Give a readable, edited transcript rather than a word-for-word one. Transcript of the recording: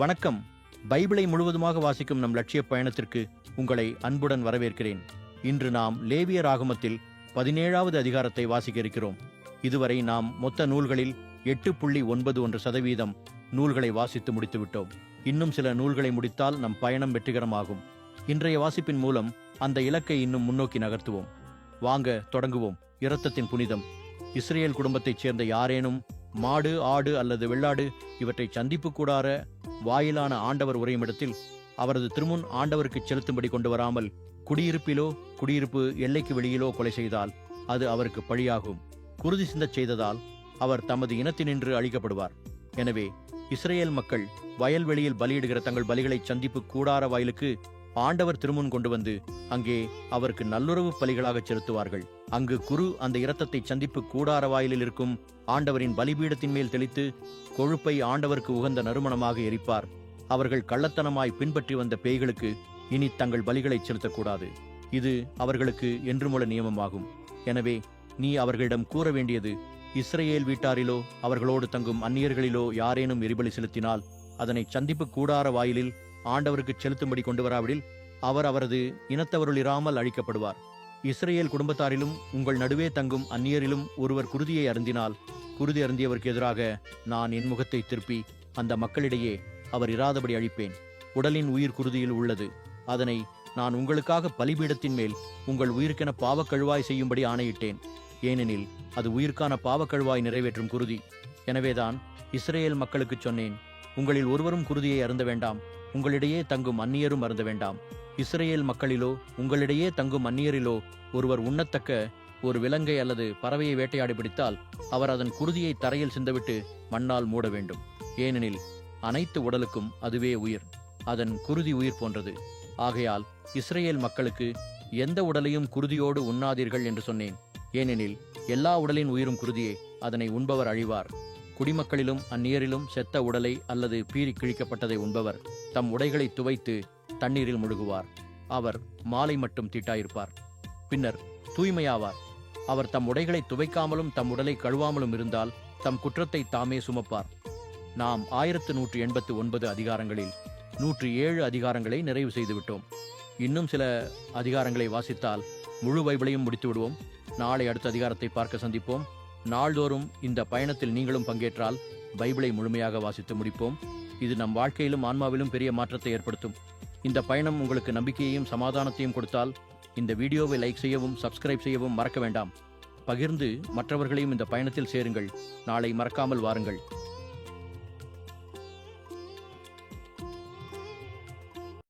வணக்கம். பைபிளை முழுவதுமாக வாசிக்கும் நம் லட்சிய பயணத்திற்கு உங்களை அன்புடன் வரவேற்கிறேன். இன்று நாம் லேவியர் ஆகமத்தில் 17வது அதிகாரத்தை வாசிக்க இருக்கிறோம். இதுவரை நாம் மொத்த நூல்களில் 8.91% நூல்களை வாசித்து முடித்துவிட்டோம். இன்னும் சில நூல்களை முடித்தால் நம் பயணம் வெற்றிகரமாகும். இன்றைய வாசிப்பின் மூலம் அந்த இலக்கை இன்னும் முன்னோக்கி நகர்த்துவோம். வாங்க தொடங்குவோம். இரத்தத்தின் புனிதம். இஸ்ரேல் குடும்பத்தைச் சேர்ந்த யாரேனும் மாடு, ஆடு அல்லது வெள்ளாடு இவற்றை சந்திப்பு கூடார வாயிலான ஆண்டவர் உரையும் இடத்தில் அவரது திருமுன் ஆண்டவருக்கு செலுத்தும்படி கொண்டு வராமல் குடியிருப்பு எல்லைக்கு வெளியிலோ கொலை செய்தால் அது அவருக்கு பழியாகும். குருதி சிந்தச் செய்ததால் அவர் தமது இனத்தினின்று அழிக்கப்படுவார். எனவே இஸ்ரேல் மக்கள் வயல்வெளியில் பலியிடுகிற தங்கள் பலிகளை சந்திப்பு கூடார வாயிலுக்கு ஆண்டவர் திருமுன் கொண்டு வந்து அங்கே அவருக்கு நல்லுறவு பலிகளாக செலுத்துவார்கள். அங்கு குரு அந்த இரத்தத்தை சந்திப்பு கூடார வாயிலில் இருக்கும் ஆண்டவரின் பலிபீடத்தின் மேல் தெளித்து கொழுப்பை ஆண்டவருக்கு உகந்த நறுமணமாக எரிப்பார். அவர்கள் கள்ளத்தனமாய் பின்பற்றி வந்த பேய்களுக்கு இனி தங்கள் பலிகளை செலுத்தக்கூடாது. இது அவர்களுக்கு என்றுமுள்ள நியமமாகும். எனவே நீ அவர்களிடம் கூற வேண்டியது, இஸ்ரேல் வீட்டாரிலோ அவர்களோடு தங்கும் அந்நியர்களிலோ யாரேனும் எரிபலி செலுத்தினால் அதனை சந்திப்பு கூடார வாயிலில் ஆண்டவருக்கு செலுத்தும்படி கொண்டு வராவிடில் அவர் அவரது இனத்தவருளிராமல் அழிக்கப்படுவார். இஸ்ரேல் குடும்பத்தாரிலும் உங்கள் நடுவே தங்கும் அந்நியரிலும் ஒருவர் குருதியை அருந்தினால் குருதி அருந்தியவருக்கு எதிராக நான் என் முகத்தை திருப்பி அந்த மக்களிடையே அவர் இராதபடி அழிப்பேன். உடலின் உயிர் குருதியில் உள்ளது. அதனை நான் உங்களுக்காக பலிபீடத்தின் மேல் உங்கள் உயிருக்கென பாவக்கழுவாய் செய்யும்படி ஆணையிட்டேன். ஏனெனில் அது உயிருக்கான பாவக்கழுவாய் நிறைவேற்றும் குருதி. எனவேதான் இஸ்ரேல் மக்களுக்கு சொன்னேன், உங்களில் ஒருவரும் குருதியை அருந்த வேண்டாம், உங்களிடையே தங்கும் அந்நியரும் அருந்த வேண்டாம். இஸ்ரேல் மக்களிலோ உங்களிடையே தங்கும் அந்நியரிலோ ஒருவர் உண்ணத்தக்க ஒரு விலங்கை அல்லது பறவையை வேட்டையாடி பிடித்தால் அவர் அதன் குருதியை தரையில் சிந்தவிட்டு மண்ணால் மூட வேண்டும். ஏனெனில் அனைத்து உடலுக்கும் அதுவே உயிர், அதன் குருதி உயிர் போன்றது. ஆகையால் இஸ்ரேல் மக்களுக்கு எந்த உடலையும் குருதியோடு உண்ணாதீர்கள் என்று சொன்னேன். ஏனெனில் எல்லா உடலின் உயிரும் குருதியே, அதனை உண்பவர் அழிவார். குடிமக்களிலும் அந்நியரிலும் செத்த உடலை அல்லது பீறி கிழிக்கப்பட்டதை உண்பவர் தம் உடைகளை துவைத்து தண்ணீரில் முழுகுவார். அவர் மாலை மட்டும் தீட்டாயிருப்பார், பின்னர் தூய்மையாவார். அவர் தம் உடைகளை துவைக்காமலும் தம் உடலை கழுவாமலும் இருந்தால் தம் குற்றத்தை தாமே சுமப்பார். நாம் 1189 அதிகாரங்களில் 107 அதிகாரங்களை நிறைவு செய்துவிட்டோம். இன்னும் சில அதிகாரங்களை வாசித்தால் முழு பைபிளையும் முடித்து விடுவோம். நாளை அடுத்த அதிகாரத்தை பார்க்க சந்திப்போம். நாள்தோறும் இந்த பயணத்தில் நீங்களும் பங்கேற்றால் பைபிளை முழுமையாக வாசித்து முடிப்போம். இது நம் வாழ்க்கையிலும் ஆன்மாவிலும் பெரிய மாற்றத்தை ஏற்படுத்தும். இந்த பயணம் உங்களுக்கு நம்பிக்கையையும் சமாதானத்தையும் கொடுத்தால் இந்த வீடியோவை லைக் செய்யவும் சப்ஸ்கிரைப் செய்யவும் மறக்க வேண்டாம். பகிர்ந்து மற்றவர்களையும் இந்த பயணத்தில் சேருங்கள். நாளை மறக்காமல் வாருங்கள்.